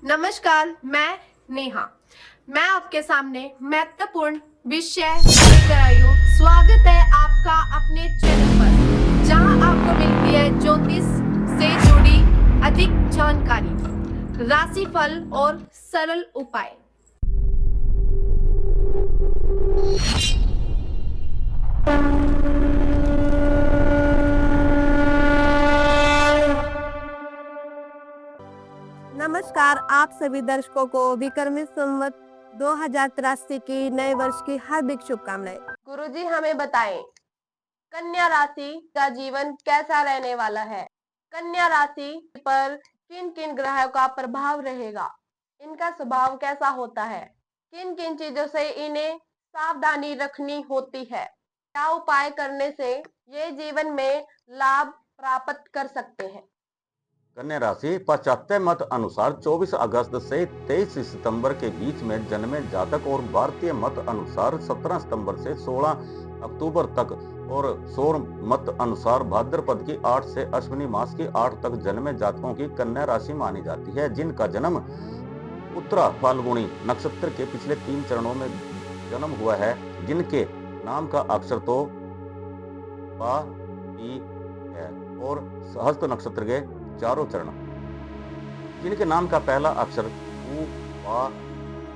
नमस्कार, मैं नेहा। मैं आपके सामने महत्वपूर्ण विषय लेकर आई हूँ। स्वागत है आपका अपने चैनल पर, जहां आपको मिलती है ज्योतिष से जुड़ी अधिक जानकारी, राशिफल और सरल उपाय। नमस्कार, आप सभी दर्शकों को विक्रमी संवत 2083 की नए वर्ष की हार्दिक शुभकामनाएं। गुरुजी हमें बताएं, कन्या राशि का जीवन कैसा रहने वाला है? कन्या राशि पर किन किन ग्रहों का प्रभाव रहेगा? इनका स्वभाव कैसा होता है? किन किन चीजों से इन्हें सावधानी रखनी होती है? क्या उपाय करने से ये जीवन में लाभ प्राप्त कर सकते हैं? कन्या राशि पाश्चात्य मत अनुसार 24 अगस्त से 23 सितंबर के बीच में जन्मे जातक और भारतीय मत अनुसार 17 सितंबर से 16 अक्टूबर तक और सौर मत अनुसार भाद्रपद की 8 से अश्विनी मास की 8 तक जन्मे जातकों की कन्या राशि मानी जाती है, जिनका जन्म उत्तरा फाल्गुनी नक्षत्र के पिछले 3 चरणों में जन्म हुआ है, जिनके नाम का अक्षर तो पा, पी है और हस्त नक्षत्र के चारों चरण, जिनके नाम का पहला अक्षर उ, पा,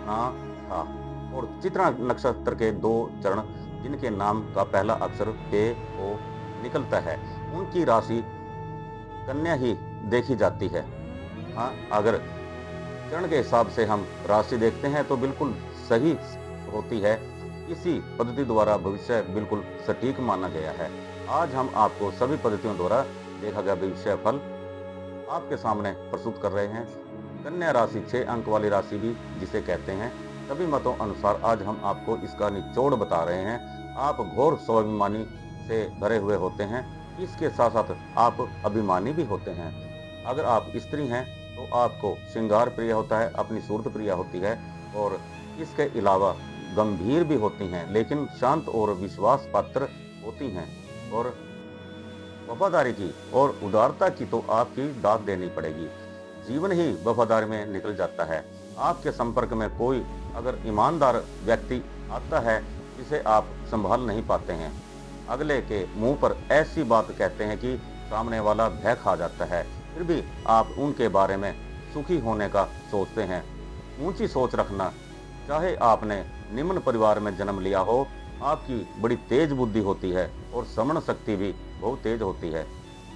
ना था और चित्रा नक्षत्र के 2 चरण, जिनके नाम का पहला अक्षर पे ओ निकलता है, उनकी राशि कन्या ही देखी जाती है। हाँ, अगर चरण के हिसाब से हम राशि देखते हैं तो बिल्कुल सही होती है। इसी पद्धति द्वारा भविष्य बिल्कुल सटीक माना गया है। आज हम आपको सभी पद्धतियों द्वारा देखा गया भविष्य फल आपके सामने प्रस्तुत कर रहे हैं। कन्या राशि 6 अंक वाली राशि भी जिसे कहते हैं, सभी मतों अनुसार आज हम आपको इसका निचोड़ बता रहे हैं। आप घोर स्वाभिमानी से भरे हुए होते हैं, इसके साथ साथ आप अभिमानी भी होते हैं। अगर आप स्त्री हैं तो आपको श्रृंगार प्रिय होता है, अपनी सूरत प्रिय होती है और इसके अलावा गंभीर भी होती हैं, लेकिन शांत और विश्वास पात्र होती हैं और वफादारी की और उदारता की तो आपकी दाद देनी पड़ेगी। जीवन ही वफादारी में निकल जाता है। आपके संपर्क में कोई अगर ईमानदार व्यक्ति आता है जिसे आप संभाल नहीं पाते हैं, अगले के मुंह पर ऐसी बात कहते हैं कि सामने वाला भय खा जाता है, फिर भी आप उनके बारे में सुखी होने का सोचते हैं। ऊंची सोच रखना, चाहे आपने निम्न परिवार में जन्म लिया हो, आपकी बड़ी तेज बुद्धि होती है और श्रवण शक्ति भी बहुत तेज होती है।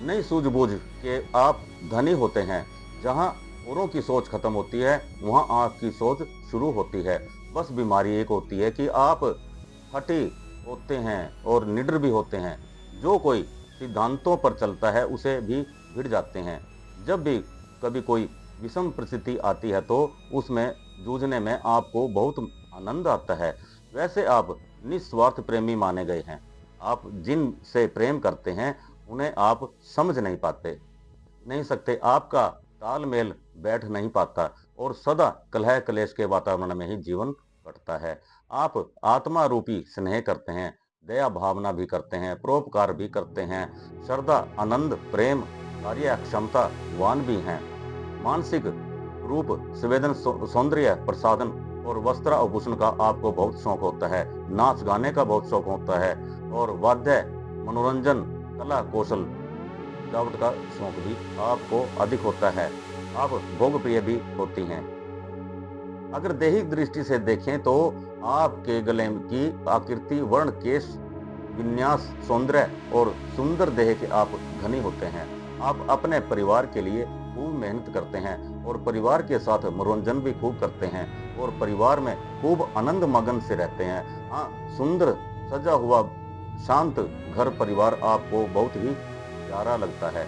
नई सूझबूझ के आप धनी होते हैं। जहां औरों की सोच खत्म होती है वहां आपकी सोच शुरू होती है। बस बीमारी एक होती है कि आप हठी होते हैं और निडर भी होते हैं। जो कोई सिद्धांतों पर चलता है उसे भी भिड़ जाते हैं। जब भी कभी कोई विषम परिस्थिति आती है तो उसमें जूझने में आपको बहुत आनंद आता है। वैसे आप निस्वार्थ प्रेमी माने गए हैं। आप जिन से प्रेम करते हैं उन्हें आप समझ नहीं सकते। आपका तालमेल बैठ नहीं पाता और सदा कलह कलेश के वातावरण में ही जीवन कटता है। आप आत्मा रूपी स्नेह करते हैं, दया भावना भी करते हैं, परोपकार भी करते हैं, श्रद्धा आनंद प्रेम कार्य क्षमता वान भी हैं। मानसिक रूप संवेदन सौंदर्य प्रसादन और वस्त्र आभूषण का आपको बहुत शौक होता है। नाच गाने का बहुत शौक होता है और वाद्य मनोरंजन कला कौशल सजावट का शौक भी आपको अधिक होता है। आप भोग प्रिय भी होती हैं। अगर दैहिक दृष्टि से देखें तो आपके गले की आकृति वर्ण केश विन्यास सौंदर्य और सुंदर देह के आप धनी होते हैं। आप अपने परिवार के लिए खूब मेहनत करते हैं और परिवार के साथ मनोरंजन भी खूब करते हैं और परिवार में खूब आनंद मगन से रहते हैं। हाँ, सुंदर सजा हुआ शांत घर परिवार आपको बहुत ही प्यारा लगता है,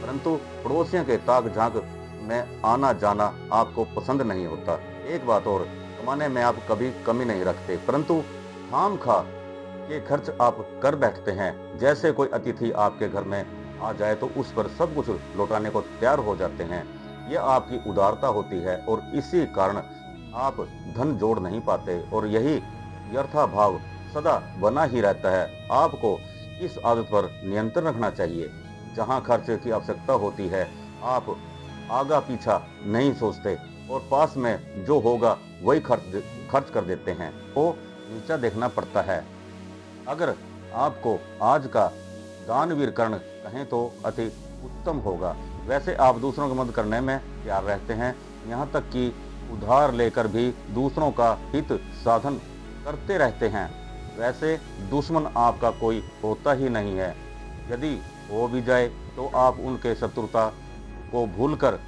परंतु पड़ोसियों के ताक झांक में आना जाना आपको पसंद नहीं होता। एक बात और, कमाने में आप कभी कमी नहीं रखते, परंतु खाम खा के खर्च आप कर बैठते हैं। जैसे कोई अतिथि आपके घर में आ जाए तो उस पर सब कुछ लौटाने को तैयार हो जाते हैं। यह आपकी उदारता होती है और इसी कारण आप धन जोड़ नहीं पाते और यही यथाभाव सदा बना ही रहता है। आपको इस आदत पर नियंत्रण रखना चाहिए। जहां खर्च की आवश्यकता होती है आप आगा पीछा नहीं सोचते, और पास में जो होगा वही खर्च कर देते हैं। वो नीचा देखना पड़ता है। अगर आपको आज का दानवीर कर्ण कहें तो अति उत्तम होगा। वैसे आप दूसरों की मदद करने में तैयार रहते हैं, यहाँ तक कि उधार लेकर भी दूसरों का हित साधन करते रहते हैं। वैसे दुश्मन आपका कोई होता ही नहीं है। यदि हो भी जाए तो आप उनके शत्रुता को भूलकर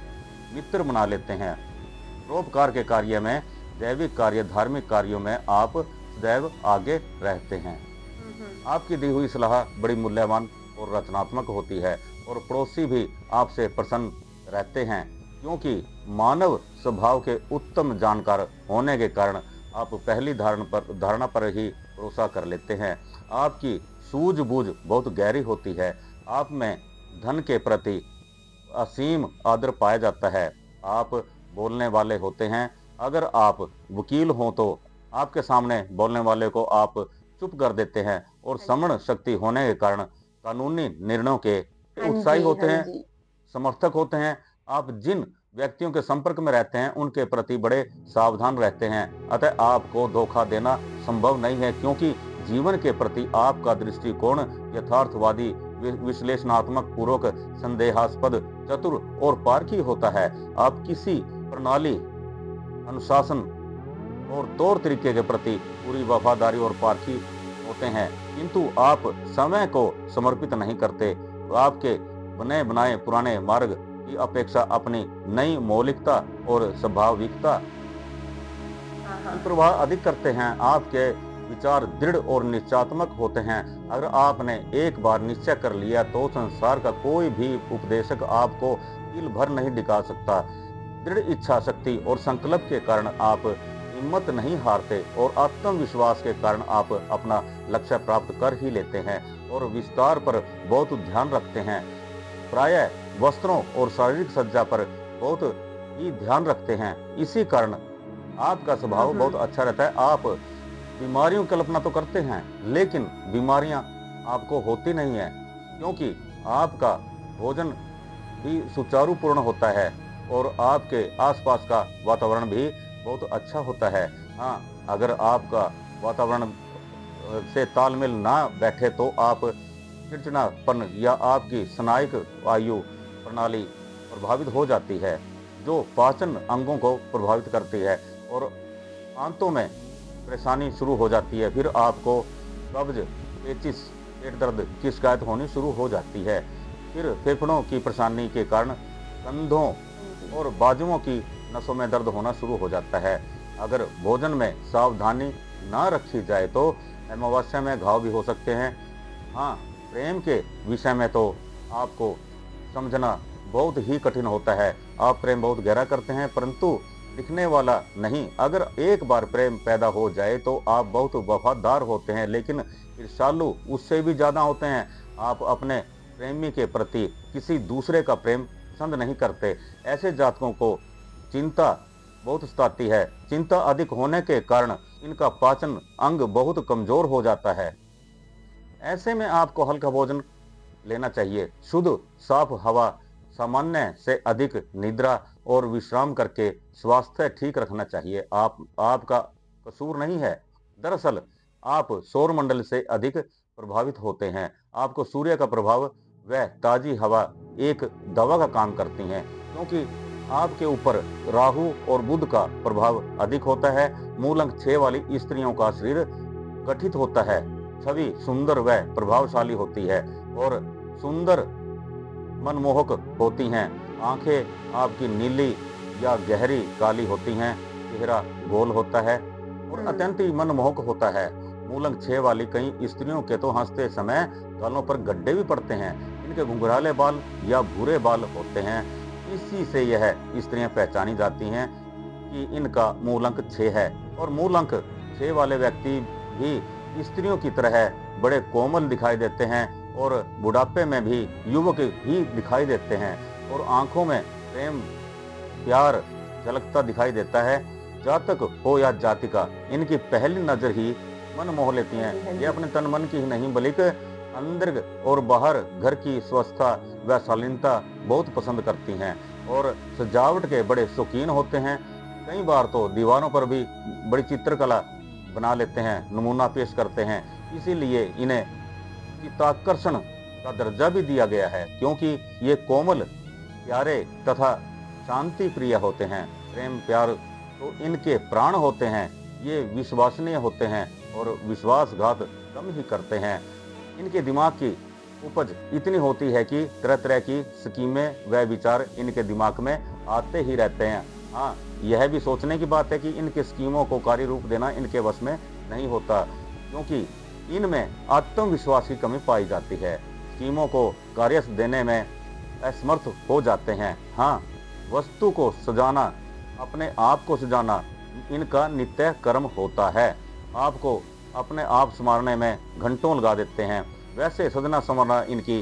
मित्र बना लेते हैं। परोपकार के कार्य में, दैविक कार्य, धार्मिक कार्यों में आप सदैव आगे रहते हैं। आपकी दी हुई सलाह बड़ी मूल्यवान और रचनात्मक होती है और पड़ोसी भी आपसे प्रसन्न रहते हैं, क्योंकि मानव स्वभाव के उत्तम जानकार होने के कारण आप पहली धारणा पर ही भरोसा कर लेते हैं। आपकी सूझबूझ बहुत गहरी होती है। आप में धन के प्रति असीम आदर पाया जाता है। आप बोलने वाले होते हैं। अगर आप वकील हों तो आपके सामने बोलने वाले को आप चुप कर देते हैं और श्रवण शक्ति होने के कारण कानूनी निर्णयों के उत्साही होते हैं, समर्थक होते हैं। आप जिन व्यक्तियों के संपर्क में रहते हैं उनके प्रति बड़े सावधान रहते हैं। अतः आपको धोखा देना संभव नहीं है, क्योंकि जीवन के प्रति आपका दृष्टिकोण यथार्थवादी, विश्लेषणात्मक पूर्वक, संदेहास्पद, चतुर और पारखी होता है। आप किसी प्रणाली, अनुशासन और तौर तरीके के प्रति पूरी वफादारी और पारखी होते हैं, किंतु आप समय को समर्पित नहीं करते। आपके बने बनाए पुराने मार्ग की अपेक्षा अपनी नई मौलिकता और स्वाभाविकता की प्रवाह अधिक करते हैं। आपके विचार दृढ़ और निश्चयात्मक होते हैं। अगर आपने एक बार निश्चय कर लिया तो संसार का कोई भी उपदेशक आपको कील भर नहीं दिखा सकता। दृढ़ इच्छा शक्ति और संकल्प के कारण आप हिम्मत नहीं हारते और आत्मविश्वास के कारण आप अपना लक्ष्य प्राप्त कर ही लेते हैं और विस्तार पर बहुत ध्यान रखते हैं। प्रायः वस्त्रों और शारीरिक सज्जा पर बहुत ही ध्यान रखते हैं। इसी कारण आपका स्वभाव बहुत अच्छा रहता है। आप बीमारियों की कल्पना तो करते हैं, लेकिन बीमारियां आपको होती नहीं है, क्योंकि आपका भोजन भी सुचारुपूर्ण होता है और आपके आसपास का वातावरण भी बहुत अच्छा होता है। हाँ, अगर आपका वातावरण से तालमेल ना बैठे तो आप चिड़चिड़ापन या आपकी स्नायिक वायु प्रणाली प्रभावित हो जाती है, जो पाचन अंगों को प्रभावित करती है और आंतों में परेशानी शुरू हो जाती है। फिर आपको कब्ज, पेचिस, पेट दर्द की शिकायत होनी शुरू हो जाती है। फिर फेफड़ों की परेशानी के कारण कंधों और बाजुओं की नसों में दर्द होना शुरू हो जाता है। अगर भोजन में सावधानी ना रखी जाए तो अमावस्या में घाव भी हो सकते हैं। हाँ, प्रेम के विषय में तो आपको समझना बहुत ही कठिन होता है। आप प्रेम बहुत गहरा करते हैं, परंतु दिखने वाला नहीं। अगर एक बार प्रेम पैदा हो जाए तो आप बहुत वफादार होते हैं, लेकिन ईर्ष्यालु उससे भी ज्यादा होते हैं। आप अपने प्रेमी के प्रति किसी दूसरे का प्रेम पसंद नहीं करते। ऐसे जातकों को चिंता बहुत सताती है। चिंता अधिक होने के कारण इनका पाचन अंग बहुत कमजोर हो जाता है। ऐसे में आपको हल्का भोजन लेना चाहिए, शुद्ध साफ हवा, सामान्य से अधिक निद्रा और विश्राम करके स्वास्थ्य ठीक रखना चाहिए। आपका कसूर नहीं है। दरअसल आप सौर मंडल से अधिक प्रभावित होते हैं। आपको सूर्य का प्रभाव व ताजी हवा एक दवा का काम करती हैं, क्योंकि आपके ऊपर राहु और बुध का प्रभाव अधिक होता है। मूल अंक 6 वाली स्त्रियों का शरीर गठित होता है, छवि सुंदर व प्रभावशाली होती है और सुंदर मनमोहक होती हैं। आंखें आपकी नीली या गहरी काली होती हैं, चेहरा गोल होता है और अत्यंत ही मनमोहक होता है। मूल अंक 6 वाली कई स्त्रियों के तो हंसते समय गालों पर गड्ढे भी पड़ते हैं। इनके घुंघराले बाल या भूरे बाल होते हैं। इसी से यह स्त्रियां पहचानी जाती हैं कि इनका मूल अंक 6 है। और मूल अंक 6 वाले व्यक्ति भी स्त्रियों की तरह बड़े कोमल दिखाई देते हैं और बुढ़ापे में भी युवक ही दिखाई देते हैं और आंखों में प्रेम प्यार झलकता दिखाई देता है। जातक हो या जातिका, इनकी पहली नजर ही मन मोह लेती हैं। ये अपने तन मन की ही नहीं बल्कि अंदर और बाहर घर की स्वस्थता व शालीनता बहुत पसंद करती हैं। और सजावट के बड़े शौकीन होते हैं। कई बार तो दीवारों पर भी बड़ी चित्रकला बना लेते हैं, नमूना पेश करते हैं। इसीलिए इन्हें चित्ताकर्षण का दर्जा भी दिया गया है, क्योंकि ये कोमल, प्यारे तथा शांति प्रिय होते हैं। प्रेम प्यार तो इनके प्राण होते हैं। ये विश्वसनीय होते हैं और विश्वासघात कम ही करते हैं। इनके दिमाग की उपज इतनी होती है कि तरह तरह की स्कीमें व विचार इनके दिमाग में आते ही रहते हैं। हाँ, यह भी सोचने की बात है कि इनके स्कीमों को कार्य रूप देना इनके वश में नहीं होता, क्योंकि इनमें आत्मविश्वास की कमी पाई जाती है। स्कीमों को कार्य देने में असमर्थ हो जाते हैं। हाँ, वस्तु को सजाना, अपने आप को सजाना इनका नित्य कर्म होता है। आपको अपने आप संवारने में घंटों लगा देते हैं। वैसे सजना संवरना इनकी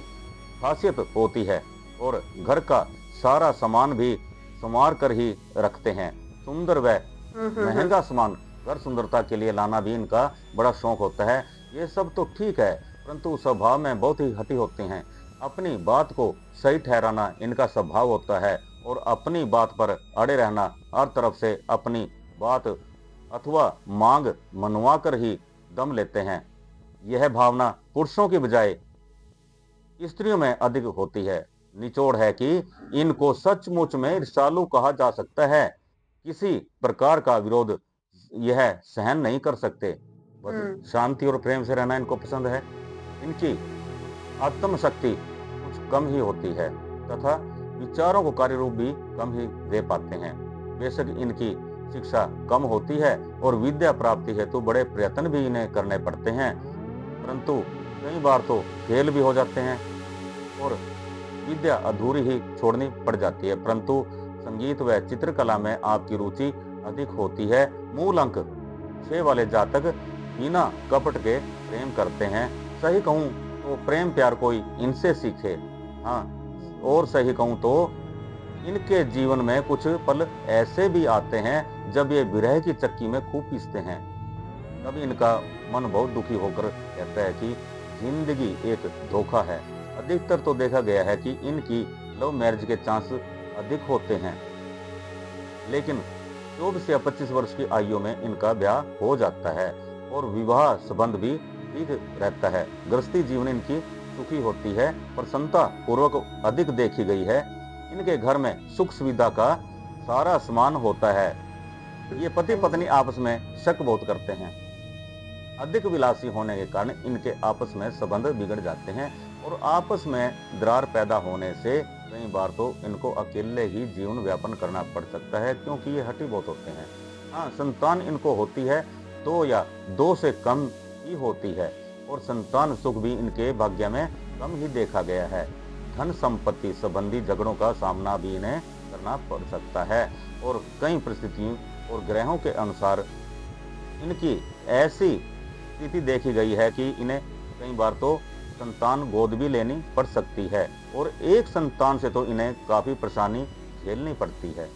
खासियत होती है और घर का सारा सामान भी संवार कर ही रखते हैं। सुंदर व महंगा सामान घर सुंदरता के लिए लाना भी इनका बड़ा शौक होता है। ये सब तो ठीक है, परंतु स्वभाव में बहुत ही हठी होते हैं। अपनी बात को सही ठहराना इनका स्वभाव होता है और अपनी बात पर अड़े रहना, हर तरफ से अपनी बात अथवा मांग मनवा कर ही दम लेते हैं। यह भावना पुरुषों की बजाय स्त्रियों में अधिक होती है। निचोड़ है कि इनको सचमुच में ईर्ष्यालु कहा जा सकता है। किसी प्रकार का विरोध यह सहन नहीं कर सकते। बस शांति और प्रेम से रहना इनको पसंद है। इनकी आत्मशक्ति कुछ कम ही होती है तथा विचारों को कार्य रूप भी कम ही दे पाते हैं। बेशक इनकी शिक्षा कम होती है और विद्या प्राप्ति हेतु बड़े प्रयत्न भी इन्हें करने पड़ते हैं, परंतु कई बार तो फेल भी हो जाते हैं और विद्या अधूरी ही छोड़नी पड़ जाती है। परंतु संगीत व चित्रकला में आपकी रुचि अधिक होती है। मूल अंक 6 वाले जातक बिना कपट के प्रेम करते हैं। सही कहूँ तो प्रेम प्यार कोई इनसे सीखे। हाँ, और सही कहूँ तो इनके जीवन में कुछ पल ऐसे भी आते हैं जब ये विरह की चक्की में खूब पीसते हैं। तब इनका मन बहुत दुखी होकर कहता है कि जिंदगी एक धोखा है। अधिकतर तो देखा गया है कि इनकी लव मैरिज के चांस अधिक होते हैं, लेकिन 24 से 25 वर्ष की आयु में इनका ब्याह हो जाता है और विवाह संबंध भी ठीक रहता है। गृहस्थी जीवन इनकी सुखी होती है, प्रसन्नता पूर्वक अधिक देखी गई है। इनके घर में सुख सुविधा का सारा सामान होता है। ये पति पत्नी आपस में शक बहुत करते हैं। अधिक विलासी होने के कारण इनके आपस में संबंध बिगड़ जाते हैं और आपस में दरार पैदा होने से कई बार तो इनको अकेले ही जीवन व्यापन करना पड़ सकता है, क्योंकि ये हठी बहुत होते हैं। हाँ, संतान इनको होती है 2 या 2 से कम ही होती है और संतान सुख भी इनके भाग्य में कम ही देखा गया है। धन संपत्ति संबंधी झगड़ों का सामना भी इन्हें करना पड़ सकता है और कई परिस्थितियों और ग्रहों के अनुसार इनकी ऐसी स्थिति देखी गई है कि इन्हें कई बार तो संतान गोद भी लेनी पड़ सकती है और एक संतान से तो इन्हें काफी परेशानी झेलनी पड़ती है।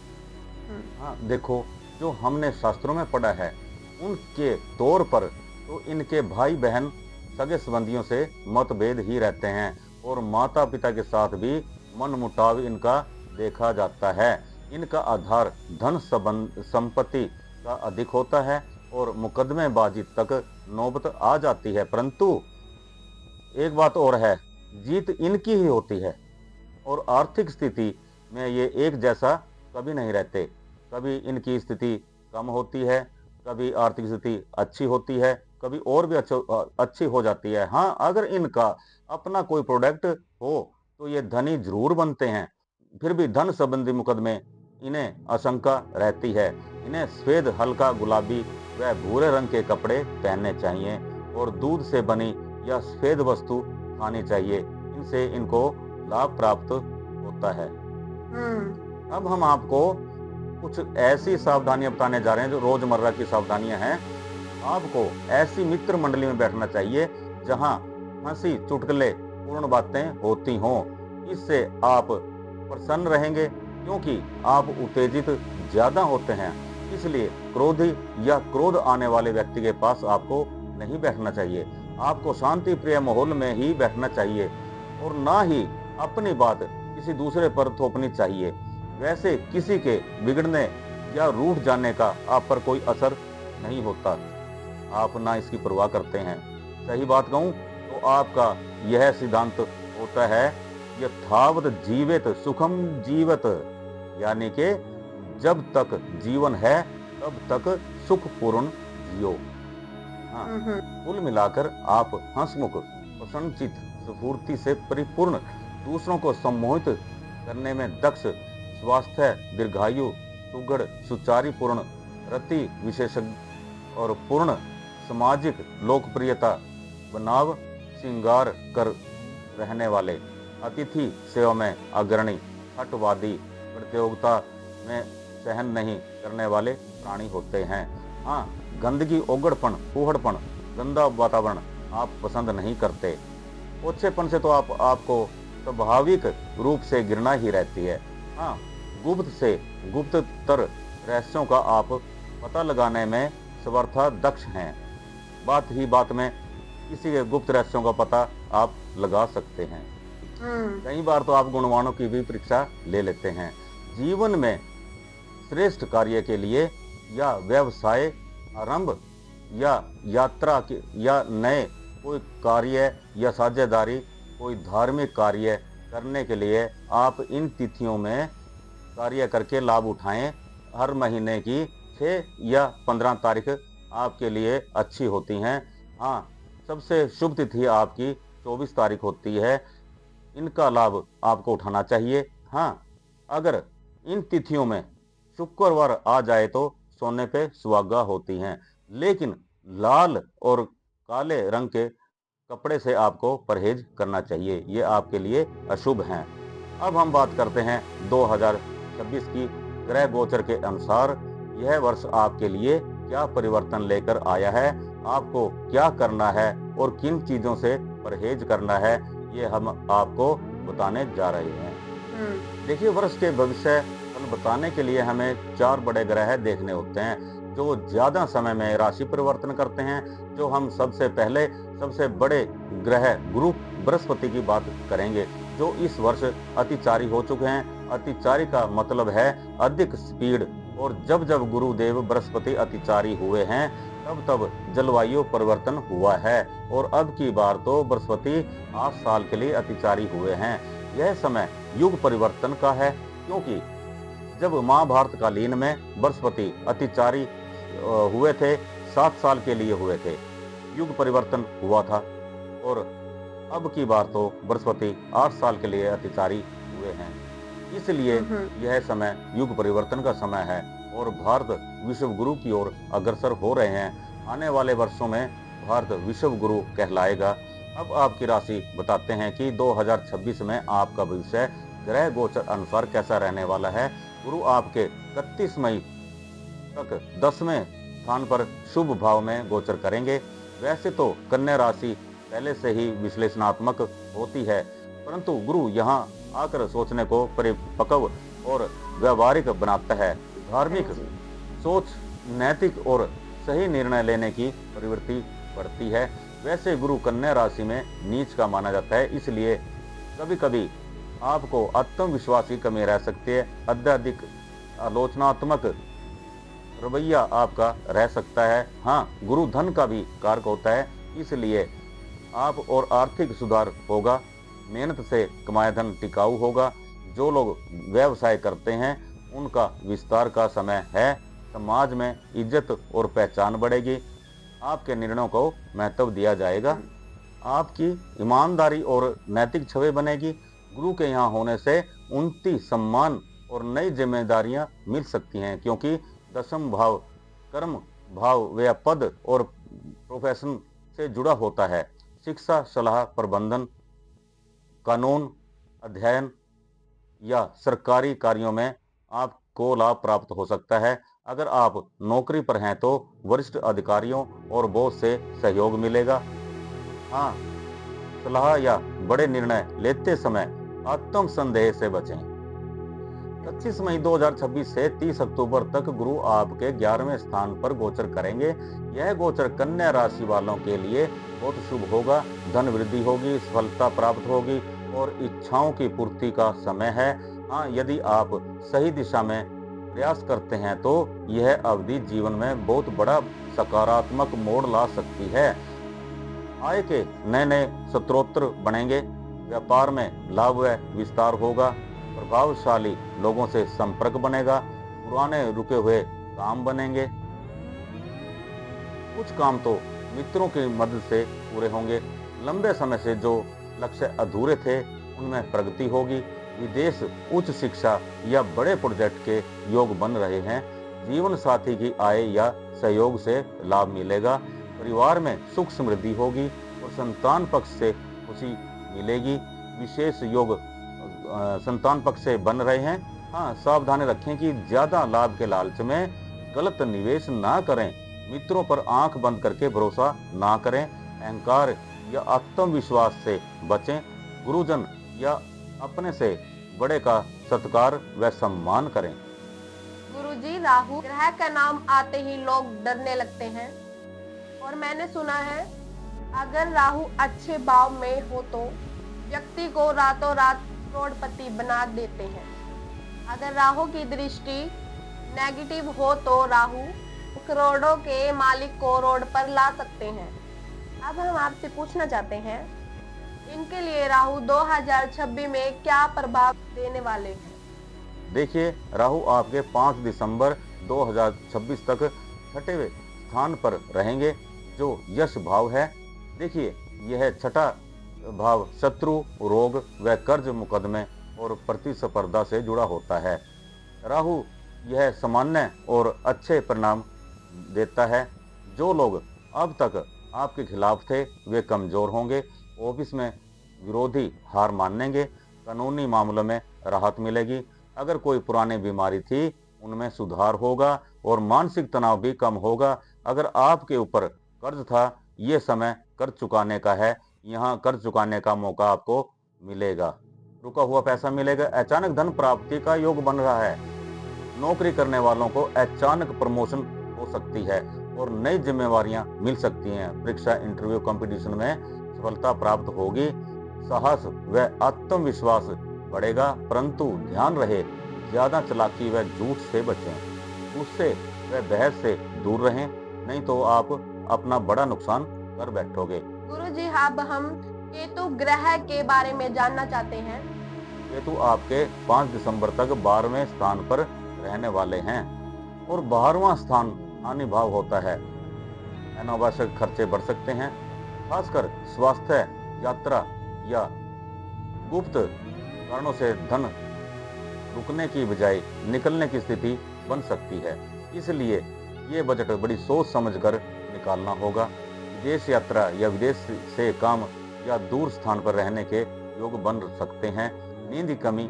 हाँ, देखो, जो हमने शास्त्रों में पढ़ा है उनके तौर पर तो इनके भाई बहन सगे संबंधियों से मतभेद ही रहते हैं और माता पिता के साथ भी मनमुटाव इनका देखा जाता है। इनका आधार धन संपत्ति का अधिक होता है और मुकदमेबाजी तक नौबत आ जाती है। परंतु एक बात और है, जीत इनकी ही होती है और आर्थिक स्थिति में ये एक जैसा कभी नहीं रहते। कभी इनकी स्थिति कम होती है, कभी आर्थिक स्थिति अच्छी होती है, कभी और भी अच्छी हो जाती है। हाँ, अगर इनका अपना कोई प्रोडक्ट हो तो ये धनी जरूर बनते हैं। फिर भी धन संबंधी मुकदमे इन्हें आशंका रहती है। इन्हें सफेद, हल्का गुलाबी व भूरे रंग के कपड़े पहनने चाहिए और दूध से बनी या सफेद वस्तु खानी चाहिए। इनसे इनको लाभ प्राप्त होता है। अब हम आपको कुछ ऐसी सावधानियां बताने जा रहे हैं जो रोजमर्रा की सावधानियां हैं। आपको ऐसी मित्र मंडली में बैठना चाहिए जहां हंसी चुटकुले पूर्ण बातें होती हों। इससे आप प्रसन्न रहेंगे, क्योंकि आप उत्तेजित ज्यादा होते हैं। इसलिए क्रोधी या क्रोध आने वाले व्यक्ति के पास आपको नहीं बैठना चाहिए। आपको शांति प्रिय माहौल में ही बैठना चाहिए और ना ही अपनी बात किसी दूसरे पर थोपनी चाहिए। वैसे किसी के बिगड़ने या रूठ जाने का आप पर कोई असर नहीं होता। आप ना इसकी परवाह करते हैं। सही बात कहूं तो आपका यह सिद्धांत होता है, यथावत जीवित सुखम जीवत, यानी कि जब तक जीवन है तब तक सुखपूर्ण जियो। हाँ, कुल मिलाकर आप हंसमुख, प्रसन्नचित, स्फूर्ति से परिपूर्ण, दूसरों को सम्मोहित करने में दक्ष, स्वास्थ्य, दीर्घायु, सुघड़, सुचारीपूर्ण, रति विशेषज्ञ और पूर्ण सामाजिक लोकप्रियता, बनाव श्रृंगार कर रहने वाले, अतिथि सेवा में अग्रणी, हटवादी, प्रतियोगिता में सहन नहीं करने वाले प्राणी होते हैं। हाँ, गंदगी, ओगड़पन, फूहड़पन, गंदा वातावरण आप पसंद नहीं करते। ओछेपन से तो आपको स्वाभाविक रूप से घृणा ही रहती है। हाँ, गुप्त से गुप्ततर रहस्यों का आप पता लगाने में सर्वथा दक्ष हैं। बात ही बात में किसी के गुप्त रहस्यों का पता आप लगा सकते हैं। कई बार तो आप गुणवानों की भी परीक्षा ले लेते हैं। जीवन में श्रेष्ठ कार्य के लिए या व्यवसाय आरंभ या यात्रा के या नए कोई कार्य या साझेदारी, कोई धार्मिक कार्य करने के लिए आप इन तिथियों में कार्य करके लाभ उठाएं। हर महीने की 6 या 15 तारीख आपके लिए अच्छी होती हैं। हाँ, सबसे शुभ तिथि आपकी 24 तारीख होती है। इनका लाभ आपको उठाना चाहिए। हाँ, अगर इन तिथियों में शुक्रवार आ जाए तो सोने पे सुहागा होती हैं, लेकिन लाल और काले रंग के कपड़े से आपको परहेज करना चाहिए, ये आपके लिए अशुभ हैं। अब हम बात करते हैं 2026 की ग्रह गोचर के अनुसार यह वर्ष आपके लिए क्या परिवर्तन लेकर आया है, आपको क्या करना है और किन चीजों से परहेज करना है, ये हम आपको बताने जा रहे हैं। देखिए, वर्ष के भविष्य फल बताने के लिए हमें 4 बड़े ग्रह देखने होते हैं जो ज्यादा समय में राशि परिवर्तन करते हैं। जो हम सबसे पहले सबसे बड़े ग्रह गुरु बृहस्पति की बात करेंगे, जो इस वर्ष अतिचारी हो चुके हैं। अतिचारी का मतलब है अधिक स्पीड, और जब जब गुरुदेव बृहस्पति अतिचारी हुए हैं तब तब जलवायु परिवर्तन हुआ है, और अब की बार तो बृहस्पति 8 साल के लिए अतिचारी हुए हैं। यह समय युग परिवर्तन का है, क्योंकि जब महाभारत कालीन में बृहस्पति अतिचारी हुए थे 7 साल के लिए हुए थे, युग परिवर्तन हुआ था, और अब की बार तो बृहस्पति 8 साल के लिए अतिचारी हुए हैं। इसलिए यह समय युग परिवर्तन का समय है और भारत विश्व गुरु की ओर अग्रसर हो रहे हैं। आने वाले वर्षों में भारत विश्व गुरु कहलाएगा। अब आपकी राशि बताते हैं कि 2026 में आपका भविष्य ग्रह गोचर अनुसार कैसा रहने वाला है। गुरु आपके 31 मई तक 10वें स्थान पर शुभ भाव में गोचर करेंगे। वैसे तो कन्या राशि पहले से ही विश्लेषणात्मक होती है, परंतु गुरु यहाँ आकर सोचने को परिपक्व और व्यवहारिक बनाता है। धार्मिक सोच, नैतिक और सही निर्णय लेने की प्रवृत्ति बढ़ती है। वैसे गुरु कन्या राशि में नीच का माना जाता है, इसलिए कभी कभी आपको आत्मविश्वास की कमी रह सकती है। अत्यधिक आलोचनात्मक रवैया आपका रह सकता है। हाँ, गुरु धन का भी कारक होता है, इसलिए आप और आर्थिक सुधार होगा। मेहनत से कमाया धन टिकाऊ होगा। जो लोग व्यवसाय करते हैं उनका विस्तार का समय है। समाज में इज्जत और पहचान बढ़ेगी। आपके निर्णयों को महत्व दिया जाएगा। आपकी ईमानदारी और नैतिक छवि बनेगी। गुरु के यहाँ होने से उन्नति, सम्मान और नई जिम्मेदारियां मिल सकती हैं, क्योंकि 10वां भाव कर्म भाव व पद और प्रोफेशन से जुड़ा होता है। शिक्षा, सलाह, प्रबंधन, कानून, अध्ययन या सरकारी कार्यों में आपको लाभ प्राप्त हो सकता है। अगर आप नौकरी पर हैं तो वरिष्ठ अधिकारियों और बॉस से सहयोग मिलेगा। हाँ, सलाह या बड़े निर्णय लेते समय आत्म संदेह से बचें। 25 मई 2026 से 30 अक्टूबर तक गुरु आपके 11वें स्थान पर गोचर करेंगे। यह गोचर कन्या राशि वालों के लिए बहुत शुभ होगा। धन वृद्धि होगी, सफलता प्राप्त होगी और इच्छाओं की पूर्ति का समय है। हाँ, यदि आप सही दिशा में प्रयास करते हैं तो यह अवधि जीवन में बहुत बड़ा सकारात्मक मोड़ ला सकती है। आय के नए नए स्रोत बनेंगे, व्यापार में लाभ व विस्तार होगा, प्रभावशाली लोगों से संपर्क बनेगा, पुराने रुके हुए काम बनेंगे। कुछ काम तो मित्रों की मदद से पूरे होंगे। लंबे समय से जो लक्ष्य अधूरे थे उनमें प्रगति होगी। विदेश, उच्च शिक्षा या बड़े प्रोजेक्ट के योग बन रहे हैं। जीवन साथी की आय या सहयोग से लाभ मिलेगा। परिवार में सुख समृद्धि होगी और संतान पक्ष से खुशी मिलेगी। विशेष योग संतान पक्ष से बन रहे हैं। हाँ, सावधानी रखें कि ज्यादा लाभ के लालच में गलत निवेश ना करें। मित्रों पर आंख बंद करके भरोसा ना करें। अहंकार या आत्मविश्वास से बचें। गुरुजन या अपने से बड़े का सत्कार व सम्मान करें। गुरुजी, राहु ग्रह का नाम आते ही लोग डरने लगते हैं और मैंने सुना है अगर राहु अच्छे भाव में हो तो व्यक्ति को रातों रात करोड़पति बना देते हैं। अगर राहु की दृष्टि नेगेटिव हो तो राहु करोड़ों के मालिक को रोड पर ला सकते हैं। अब हम आपसे पूछना चाहते हैं इनके लिए राहु 2026 में क्या प्रभाव देने वाले हैं? देखिए, राहु आपके 5 दिसंबर 2026 तक छठे स्थान पर रहेंगे, जो यश भाव है। देखिए, यह छठा भाव शत्रु, रोग व कर्ज मुकदमे और प्रतिस्पर्धा से जुड़ा होता है। राहु यह सामान्य और अच्छे परिणाम देता है। जो लोग अब तक आपके खिलाफ थे वे कमजोर होंगे। ऑफिस में विरोधी हार मानेंगे। कानूनी मामलों में राहत मिलेगी। अगर कोई पुरानी बीमारी थी उनमें सुधार होगा और मानसिक तनाव भी कम होगा। अगर आपके ऊपर कर्ज था, ये समय कर्ज चुकाने का है। यहाँ कर्ज चुकाने का मौका आपको मिलेगा। रुका हुआ पैसा मिलेगा। अचानक धन प्राप्ति का योग बन रहा है। नौकरी करने वालों को अचानक प्रमोशन हो सकती है और नई जिम्मेवारियां मिल सकती हैं। परीक्षा, इंटरव्यू, कंपटीशन में सफलता प्राप्त होगी। साहस व आत्मविश्वास बढ़ेगा, परंतु ध्यान रहे ज्यादा चालाकी व झूठ से बचें। गुस्से व बहस से दूर रहें, नहीं तो आप अपना बड़ा नुकसान कर बैठोगे। गुरुजी, अब हम केतु ग्रह के बारे में जानना चाहते हैं। केतु आपके 5 दिसंबर तक 12वें स्थान पर रहने वाले हैं और 12वां स्थान हानि भाव होता है। अनावश्यक खर्चे बढ़ सकते हैं, खासकर स्वास्थ्य, यात्रा या गुप्त कारणों से धन रुकने की बजाय निकलने की स्थिति बन सकती है। इसलिए ये बजट बड़ी सोच समझकर निकालना होगा। विदेश यात्रा या विदेश से काम या दूर स्थान पर रहने के योग बन सकते हैं। नींद की कमी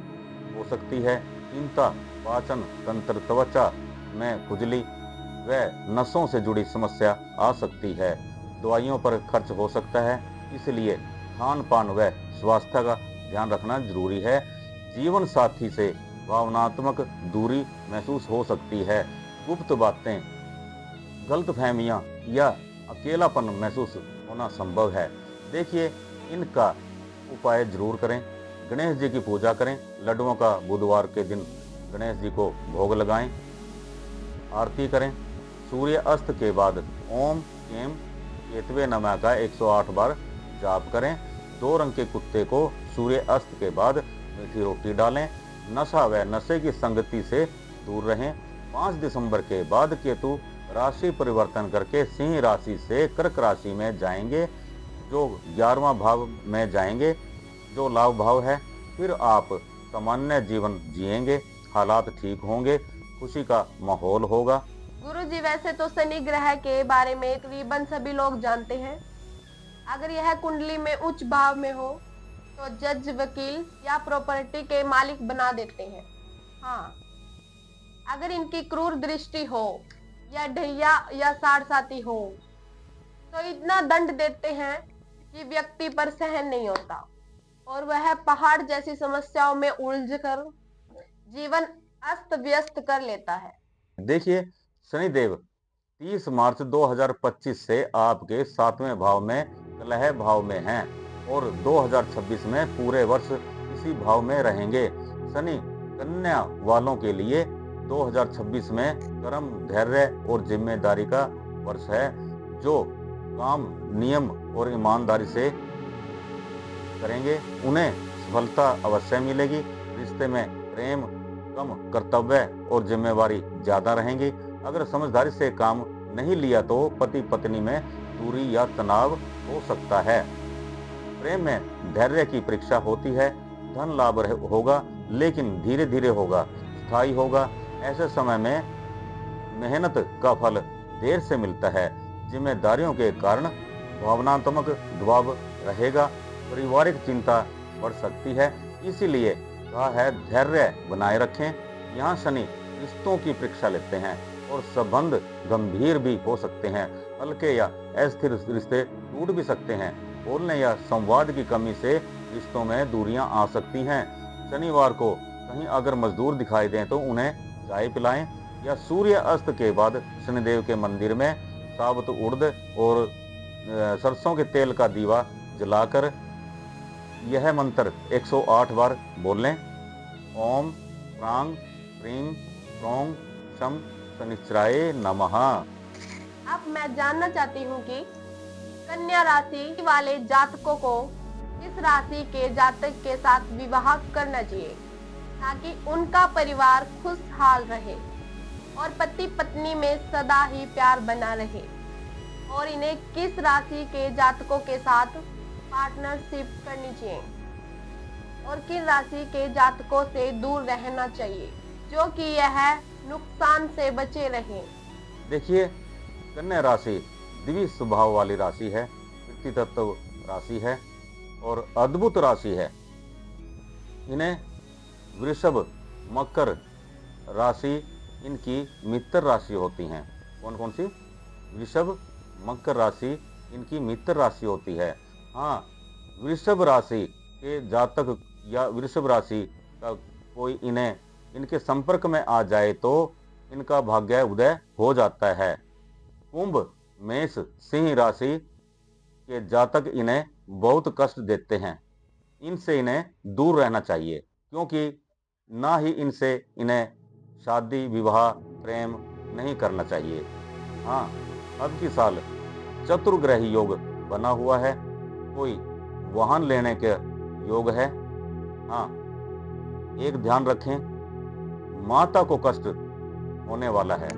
हो सकती है। चिंता, पाचन तंत्र, त्वचा में खुजली व नसों से जुड़ी समस्या आ सकती है। दवाइयों पर खर्च हो सकता है, इसलिए खान पान व स्वास्थ्य का ध्यान रखना जरूरी है। जीवन साथी से भावनात्मक दूरी महसूस हो सकती है। गुप्त बातें, गलतफहमियां या अकेलापन महसूस होना संभव है। देखिए, इनका उपाय जरूर करें। गणेश जी की पूजा करें। लड्डुओं का बुधवार के दिन गणेश जी को भोग लगाएं, आरती करें। सूर्य अस्त के बाद ओम केम केतवे नमः का 108 बार जाप करें। 2 रंग के कुत्ते को सूर्य अस्त के बाद मीठी रोटी डालें। नशा व नशे की संगति से दूर रहें। 5 दिसंबर के बाद केतु राशि परिवर्तन करके सिंह राशि से कर्क राशि में जाएंगे, जो 11वां भाव में जाएंगे, जो लाभ भाव है। फिर आप सामान्य जीवन जिएंगे, हालात ठीक होंगे, खुशी का माहौल होगा। गुरुजी, वैसे तो शनि ग्रह के बारे में तकरीबन सभी लोग जानते हैं। अगर यह कुंडली में उच्च भाव में हो तो जज, वकील या प्रॉपर्टी के मालिक बना देते हैं। हाँ, अगर इनकी क्रूर दृष्टि हो या ढैया या साढ़साती हो तो इतना दंड देते हैं कि व्यक्ति पर सहन नहीं होता और वह पहाड़ जैसी समस्याओं में उलझकर जीवन अस्त व्यस्त कर लेता है। देखिए, शनिदेव 30 मार्च 2025 से आपके 7वें भाव में कलह भाव में हैं और 2026 में पूरे वर्ष इसी भाव में रहेंगे। शनि कन्या वालों के लिए 2026 में कर्म, धैर्य और जिम्मेदारी का वर्ष है। जो काम नियम और ईमानदारी से करेंगे उन्हें सफलता अवश्य मिलेगी। रिश्ते में प्रेम कम, कर्तव्य और जिम्मेवारी ज्यादा रहेंगी। अगर समझदारी से काम नहीं लिया तो पति पत्नी में दूरी या तनाव हो सकता है। प्रेम में धैर्य की परीक्षा होती है। धन लाभ होगा लेकिन धीरे धीरे होगा, स्थायी होगा। ऐसे समय में मेहनत का फल देर से मिलता है। जिम्मेदारियों के कारण भावनात्मक दबाव रहेगा। पारिवारिक चिंता बढ़ सकती है, इसीलिए कहा है धैर्य बनाए रखें। यहाँ शनि रिश्तों की परीक्षा लेते हैं और संबंध गंभीर भी हो सकते हैं। हल्के या अस्थिर रिश्ते टूट भी सकते हैं। बोलने या संवाद की कमी से रिश्तों में दूरियां आ सकती हैं। शनिवार को कहीं अगर मजदूर दिखाई दें तो उन्हें चाय पिलाएं या सूर्य अस्त के बाद शनिदेव के मंदिर में साबुत उड़द और सरसों के तेल का दीवा जलाकर यह मंत्र 108 बार बोलें। ओम प्रांग प्रीं प्रोंग शम शनिश्चराय नमः। अब मैं जानना चाहती हूँ कि कन्या राशि वाले जातकों को किस राशि के जातक के साथ विवाह करना चाहिए ताकि उनका परिवार खुशहाल रहे और पति पत्नी में सदा ही प्यार बना रहे, और इन्हें किस राशि के जातकों के साथ पार्टनरशिप करनी चाहिए और किन राशि के जातकों से दूर रहना चाहिए जो कि यह नुकसान से बचे रहें। देखिए, कन्या राशि दिव्य स्वभाव वाली राशि है, पृथ्वी तत्व राशि है और अद्भुत राशि है। इन्हें वृषभ, मकर राशि इनकी मित्र राशि होती हैं। कौन कौन सी? वृषभ, मकर राशि इनकी मित्र राशि होती है। हाँ, वृषभ राशि के जातक या वृषभ राशि का कोई इनके संपर्क में आ जाए तो इनका भाग्य उदय हो जाता है। कुंभ, मेष, सिंह राशि के जातक इन्हें बहुत कष्ट देते हैं। इनसे इन्हें दूर रहना चाहिए क्योंकि ना ही इनसे इन्हें शादी, विवाह, प्रेम नहीं करना चाहिए। हाँ, अब की साल चतुर्ग्रही योग बना हुआ है। कोई वाहन लेने के योग है। हाँ, एक ध्यान रखें, माता को कष्ट होने वाला है,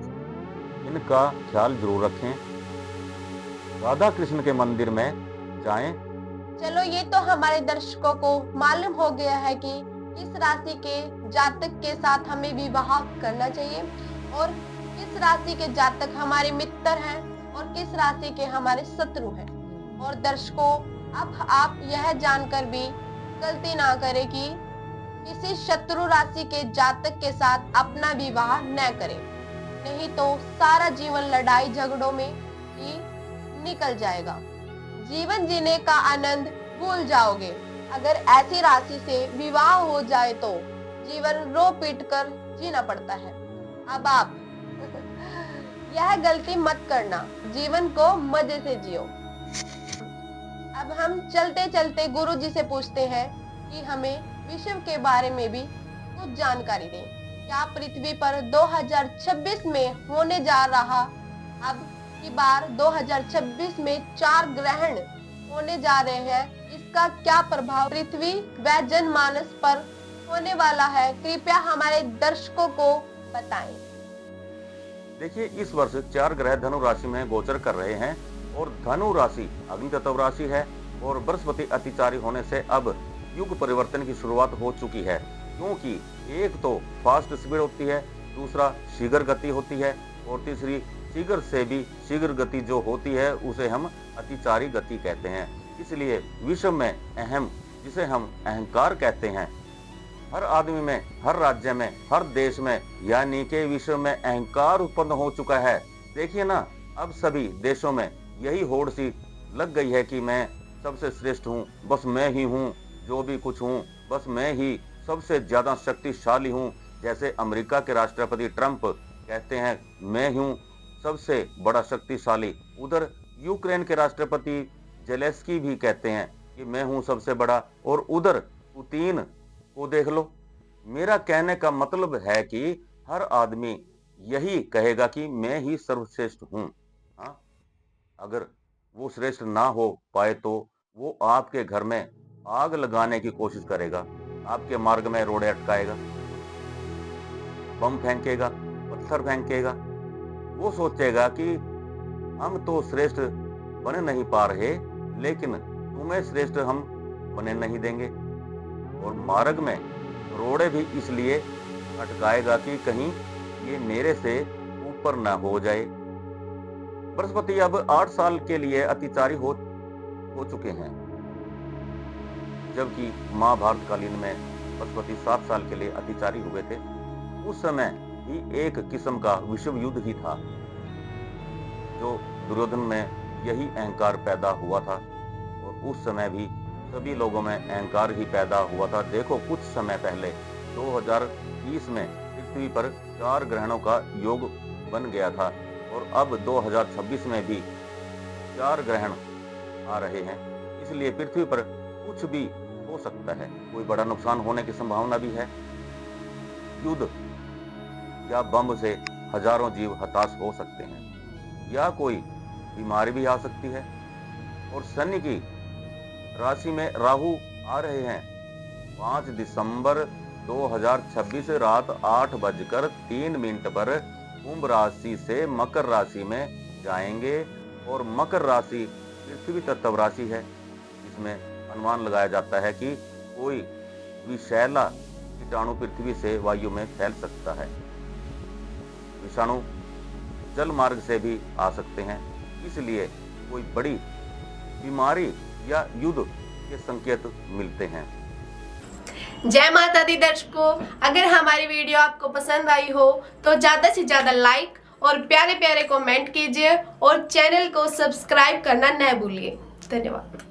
इनका ख्याल जरूर रखें। राधा कृष्ण के मंदिर में जाएं। चलो, ये तो हमारे दर्शकों को मालूम हो गया है कि किस राशि के जातक के साथ हमें विवाह करना चाहिए और किस राशि के जातक हमारे मित्र हैं और किस राशि के हमारे शत्रु हैं। और दर्शकों, अब आप यह जानकर भी गलती ना करें कि किसी शत्रु राशि के जातक के साथ अपना विवाह न करें, नहीं तो सारा जीवन लड़ाई झगड़ों में ही निकल जाएगा। जीवन जीने का आनंद भूल जाओगे। अगर ऐसी राशि से विवाह हो जाए तो जीवन रो पीट कर जीना पड़ता है। अब आप यह गलती मत करना, जीवन को मजे से जियो। अब हम चलते चलते गुरु जी से पूछते हैं कि हमें विश्व के बारे में भी कुछ जानकारी दें। क्या पृथ्वी पर 2026 में होने जा रहा अब की बार 2026 में 4 ग्रहण होने जा रहे हैं, इसका क्या प्रभाव पृथ्वी व जनमानस पर होने वाला है, कृपया हमारे दर्शकों को बताएं। देखिए, इस वर्ष 4 ग्रह धनु राशि में गोचर कर रहे हैं और धनु राशि अग्नि तत्व राशि है और बृहस्पति अतिचारी होने से अब युग परिवर्तन की शुरुआत हो चुकी है। क्योंकि एक तो फास्ट स्पीड होती है, दूसरा शीघ्र गति होती है और तीसरी शीघ्र से भी शीघ्र गति जो होती है उसे हम अतिचारी गति कहते हैं। इसलिए विश्व में अहम, जिसे हम अहंकार कहते हैं, हर आदमी में, हर राज्य में, हर देश में, यानी कि विश्व में अहंकार उत्पन्न हो चुका है। देखिए ना, अब सभी देशों में यही होड़ सी लग गई है कि मैं सबसे श्रेष्ठ हूँ, बस मैं ही हूँ, जो भी कुछ हूँ बस मैं ही सबसे ज्यादा शक्तिशाली हूँ। जैसे अमेरिका के राष्ट्रपति ट्रंप कहते हैं मैं हूँ सबसे बड़ा शक्तिशाली, उधर यूक्रेन के राष्ट्रपति जेलेंस्की भी कहते हैं कि मैं हूँ सबसे बड़ा, और उधर पुतिन को देख लो, मेरा कहने का मतलब है कि हर आदमी यही कहेगा कि मैं ही सर्वश्रेष्ठ हूं। हाँ, अगर वो श्रेष्ठ ना हो पाए तो वो आपके घर में आग लगाने की कोशिश करेगा, आपके मार्ग में रोड़े अटकाएगा, बम फेंकेगा, पत्थर फेंकेगा। वो सोचेगा कि हम तो श्रेष्ठ बन नहीं पा रहे, लेकिन तुम्हें श्रेष्ठ हम बने नहीं देंगे। और मार्ग में रोड़े भी इसलिए अटकाएगा कि कहीं ये मेरे से ऊपर ना हो जाए। बृहस्पति अब 8 साल के लिए अतिचारी हो चुके हैं, जबकि महाभारत कालीन में बृहस्पति 7 साल के लिए अतिचारी हुए थे। उस समय भी एक किस्म का विश्व युद्ध ही था, जो दुर्योधन में यही अहंकार पैदा हुआ था। और उस समय भी सभी लोगों में अहंकार ही पैदा हुआ था। देखो, कुछ समय पहले 2020 में पृथ्वी पर 4 ग्रहणों का योग बन गया था, और अब 2026 में भी 4 ग्रहण आ रहे हैं। इसलिए पृथ्वी पर कुछ भी हो सकता है, कोई बड़ा नुकसान होने की संभावना भी है। युद्ध या बम से हजारों जीव हताश हो सकते हैं, या कोई बीमारी भी आ सकती है। और शनि की राशि में राहु आ रहे हैं। 5 दिसंबर 2026 रात 8:03 पर कुंभ राशि से मकर राशि में जाएंगे, और मकर राशि पृथ्वी तत्व राशि है। इसमें अनुमान लगाया जाता है कि कोई विषैला कीटाणु पृथ्वी से वायु में फैल सकता है। विषाणु जल मार्ग से भी आ सकते हैं, इसलिए कोई बड़ी बीमारी या युद्ध के संकेत मिलते हैं। जय माता दी दर्शकों, अगर हमारी वीडियो आपको पसंद आई हो तो ज्यादा से ज्यादा लाइक और प्यारे प्यारे कमेंट कीजिए, और चैनल को सब्सक्राइब करना न भूलिए। धन्यवाद।